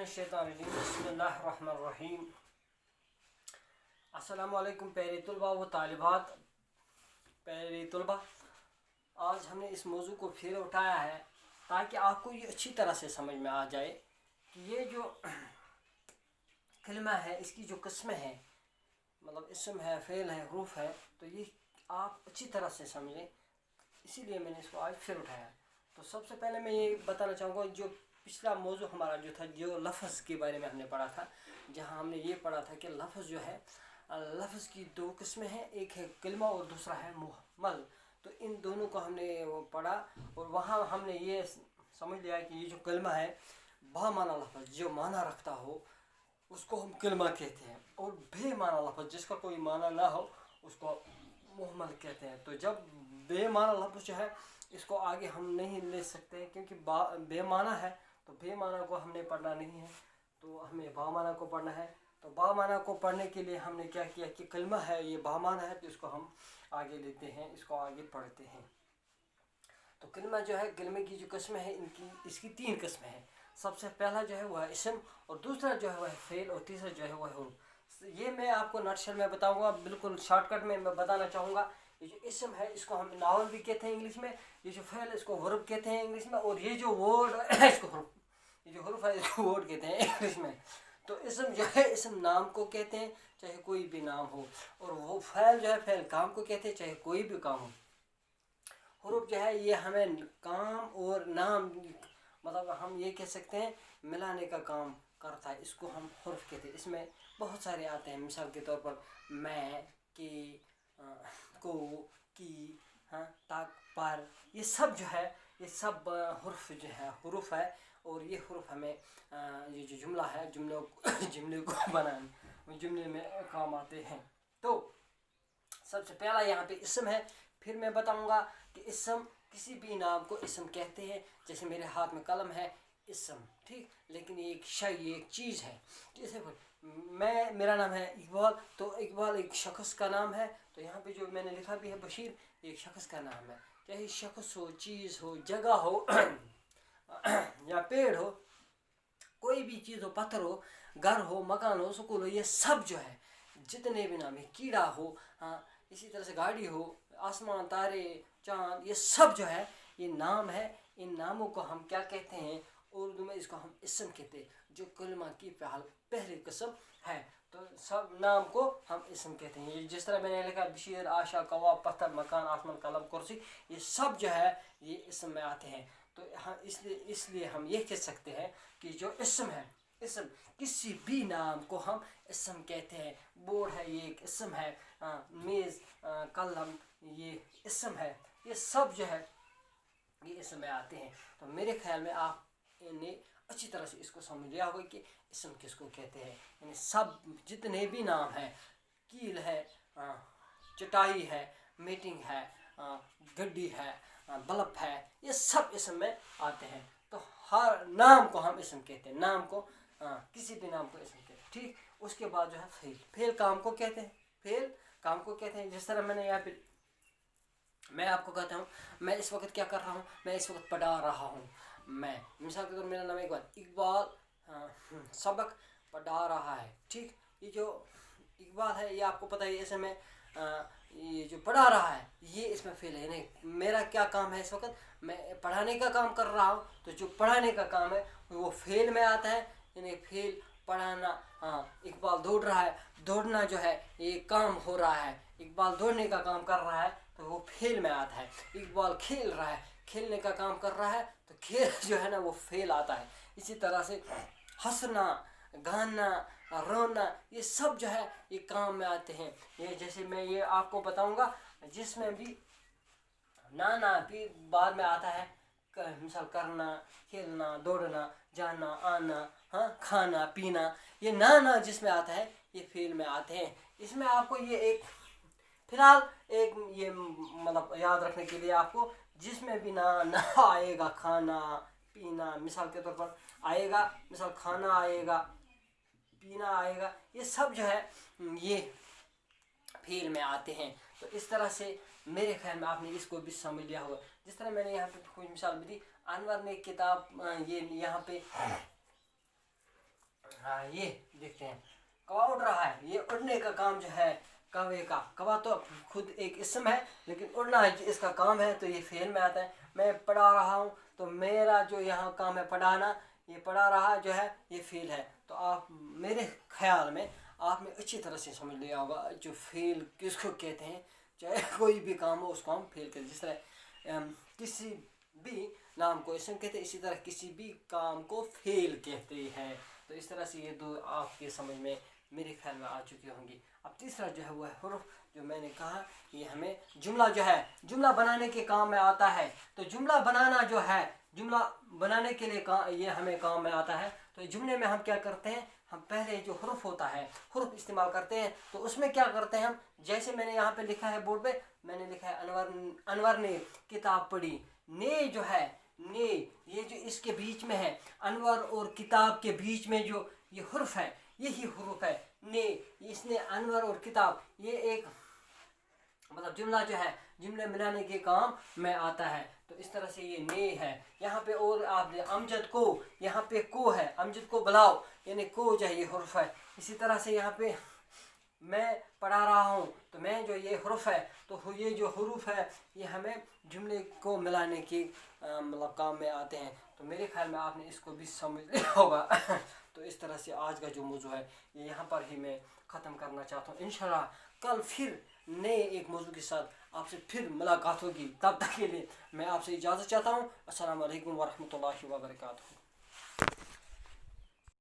मिनश्शैतानिर्रजीम बिस्मिल्लाहिर्रहमानिर्रहीम। अस्सलामु अलैकुम प्यारे तलबा व तालिबात। प्यारे तलबा, आज हमने इस मौजू को फिर उठाया है ताकि आपको ये अच्छी तरह से समझ में आ जाए कि ये जो कलमा है इसकी जो किस्में हैं, मतलब इसम है, फ़ेल है, हरूफ है, तो ये आप अच्छी तरह से समझें, इसीलिए मैंने इसको आज फिर उठाया। तो सबसे पहले मैं ये बताना चाहूँगा, जो पिछला मौजू हमारा जो था, जो लफ्ज़ के बारे में हमने पढ़ा था, जहाँ हमने ये पढ़ा था कि लफ्ज़ जो है, लफ्ज़ की दो किस्में हैं, एक है कलमा और दूसरा है मुहम्मल। तो इन दोनों को हमने वो पढ़ा और वहाँ हमने ये समझ लिया कि ये जो कलमा है, बामाना लफ्ज़ जो माना रखता हो उसको हम कलमा कहते हैं, और बेमाना लफ्ज़ जिसका कोई माना ना हो उसको मुहम्मल कहते हैं। तो जब बेमाना लफ्ज़ जो है इसको आगे हम नहीं ले सकते क्योंकि बेमाना है, तो बेमाना को हमने पढ़ना नहीं है, तो हमें बामाना को पढ़ना है। तो बामाना को पढ़ने के लिए हमने क्या किया कि कलमा है ये बामाना है, तो इसको हम आगे लेते हैं, इसको आगे पढ़ते हैं। तो कलमा जो है, कलमे की जो किस्में हैं इसकी तीन किस्में हैं। सबसे पहला जो है वह है इसम, और दूसरा जो है वह है फ़ेल, और तीसरा जो है वह है हुरूफ। ये मैं आपको नटशल में बताऊंगा, बिल्कुल शॉर्टकट में मैं बताना चाहूँगा। ये जो इसम है इसको हम नाउन भी कहते हैं इंग्लिश में, ये जो फ़ेल इसको वर्ब कहते हैं इंग्लिश में, और ये जो वर्ड इसको हुरूफ, ये जो हुरूफ है इसको वर्ड कहते हैं इंग्लिश में। तो इसम जो है, इसम नाम को कहते हैं चाहे कोई भी नाम हो, और वो फ़ेल जो है फ़ेल काम को कहते हैं चाहे कोई भी काम हो। हुरूफ जो है ये हमें काम और नाम, मतलब हम ये कह सकते हैं मिलाने का काम करता है, इसको हम हुरूफ कहते हैं। इसमें बहुत सारे आते हैं, मिसाल के तौर पर मैं, के, को, की, हाँ, तक, पर, ये सब जो है ये सब हुरूफ जो है हुरूफ है, और ये हुरूफ हमें ये जो जुमला है जुमले को बनाने जुमले में काम आते हैं। तो सबसे पहला यहाँ पे इसम है, फिर मैं बताऊँगा कि इसम किसी भी नाम को इसम कहते हैं। जैसे मेरे हाथ में कलम है, इसम, ठीक, लेकिन ये एक शय, ये एक चीज़ है। जैसे मेरा नाम है इकबाल, तो इकबाल एक शख्स का नाम है, तो यहाँ पे जो मैंने लिखा भी है बशीर, ये एक शख्स का नाम है। चाहे शख्स हो, चीज़ हो, जगह हो या पेड़ हो, कोई भी चीज़ हो, पत्थर हो, घर हो, मकान हो, स्कूल हो, ये सब जो है जितने भी नाम है, कीड़ा हो, हाँ, इसी तरह से गाड़ी हो, आसमान, तारे, चाँद, ये सब जो है ये नाम है। इन नामों को हम क्या कहते हैं, उर्दू में इसको हम इसम कहते हैं, जो कलमा की पहली किस्म है। तो सब नाम को हम इसम कहते हैं। ये जिस तरह मैंने लिखा बशीर, आशा, कौवा, पत्थर, मकान, आसमान, कलम, कुर्सी, ये सब जो है ये इसम में आते हैं। तो हम इसलिए हम ये कह सकते हैं कि जो इसम है, इसम किसी भी नाम को हम इसम कहते हैं। बोर्ड है ये एक इसम है, मेज़, कलम, ये इसम है, ये सब जो है ये इसम में आते हैं। तो मेरे ख्याल में आपने अच्छी तरह से इसको समझ लिया होगा कि इसम किसको कहते हैं। यानी सब जितने भी नाम हैं, कील है, चटाई है, मीटिंग है, गड्डी है, बल्ब है, ये सब इसम में आते हैं। तो हर नाम को हम इसम कहते हैं, नाम को किसी भी नाम को इसम कहते हैं, ठीक। उसके बाद जो है फ़ेल, फ़ेल काम को कहते हैं, फ़ेल काम को कहते हैं। जिस तरह मैंने यहाँ पे मैं आपको कहता हूँ, मैं इस वक्त क्या कर रहा हूँ, मैं इस वक्त पढ़ा रहा हूँ। मैं मिसाल के तौर मेरा नाम इकबाल सबक पढ़ा रहा है, ठीक। ये जो इकबाल है ये आपको पता है, ऐसे में ये जो पढ़ा रहा है ये इसमें फ़ेल है। नहीं, मेरा क्या काम है इस वक्त, मैं पढ़ाने का काम कर रहा हूँ, तो जो पढ़ाने का काम है वो फ़ेल में आता है, यानी फ़ेल पढ़ाना। हाँ, इकबाल दौड़ रहा है, दौड़ना जो है ये काम हो रहा है, इकबाल दौड़ने का काम कर रहा है, तो वो फ़ेल में आता है। इकबाल खेल रहा है, खेलने का काम कर रहा है, तो खेल जो है ना वो फ़ेल आता है। इसी तरह से हंसना, गाना, रोना, ये सब जो है ये काम में आते हैं। ये जैसे मैं ये आपको बताऊंगा, जिसमें भी ना भी बाद में आता है, मिसाल करना, खेलना, दौड़ना, जाना, आना, हाँ, खाना, पीना, ये ना जिसमें आता है ये फ़ेल में आते हैं। इसमें आपको ये एक फिलहाल एक ये मतलब याद रखने के लिए आपको, जिसमें भी ना आएगा, खाना, पीना, मिसाल के तौर पर आएगा, मिसाल खाना आएगा, पीना आएगा, ये सब जो है ये फ़ेल में आते हैं। तो इस तरह से मेरे ख्याल में आपने इसको भी समझ लिया होगा। जिस तरह मैंने यहाँ पे कुछ मिसाल भी दी, अनवर ने किताब, ये यहाँ पे रहा है, ये देखते हैं कौवा उड़ रहा है। ये उड़ने का काम जो है कौवे का, कौवा तो खुद एक इसम है लेकिन उड़ना है इसका काम है, तो ये फेल में आता है। मैं पढ़ा रहा हूँ तो मेरा जो यहाँ काम है पढ़ाना, ये पढ़ा रहा जो है ये फेल है। तो आप मेरे ख्याल में आपने अच्छी तरह से समझ लिया होगा जो फेल किसको कहते हैं। चाहे कोई भी काम हो उसको हम फेल करें। जिस तरह किसी भी नाम को इसम कहते हैं, इसी तरह किसी भी काम को फेल कहते हैं। तो इस तरह से ये दो आपके समझ में मेरे ख्याल में आ चुकी होंगी। अब तीसरा जो है वो है हुर्फ, जो मैंने कहा ये हमें जुमला जो है जुमला बनाने के काम में आता है। तो जुमला बनाना जो है, जुमला बनाने के लिए ये हमें काम में आता है। तो जुमले में हम क्या करते हैं, हम पहले जो हुर्फ होता है हुर्फ इस्तेमाल करते हैं। तो उसमें क्या करते हैं हम, जैसे मैंने यहाँ पे लिखा है बोर्ड पे, मैंने लिखा है अनवर ने किताब पढ़ी। ने जो है, ने ये जो इसके बीच में है, अनवर और किताब के बीच में जो ये हुर्फ है यही हुर्फ है ने। इसने अनवर और किताब, ये एक मतलब जुमला जो है जुमले मिलाने के काम में आता है। तो इस तरह से ये ने है। यहाँ पे और आप अमजद को, यहाँ पे को है, अमजद को बुलाओ, यानी को जो है ये हुर्फ है। इसी तरह से यहाँ पे मैं पढ़ा रहा हूँ, तो मैं जो ये हुर्फ है, तो ये जो हुरूफ है ये हमें जुमले को मिलाने की मतलब काम में आते हैं। तो मेरे ख्याल में आपने इसको भी समझ लिया होगा। तो इस तरह से आज का जो मौजू है ये यहाँ पर ही मैं ख़त्म करना चाहता हूँ। इंशाल्लाह कल फिर नए एक मौजू के साथ आपसे फिर मुलाकात होगी। तब तक के लिए मैं आपसे इजाज़त चाहता हूँ। अस्सलाम वालेकुम वरहमतुल्लाहि वबरकातुहू।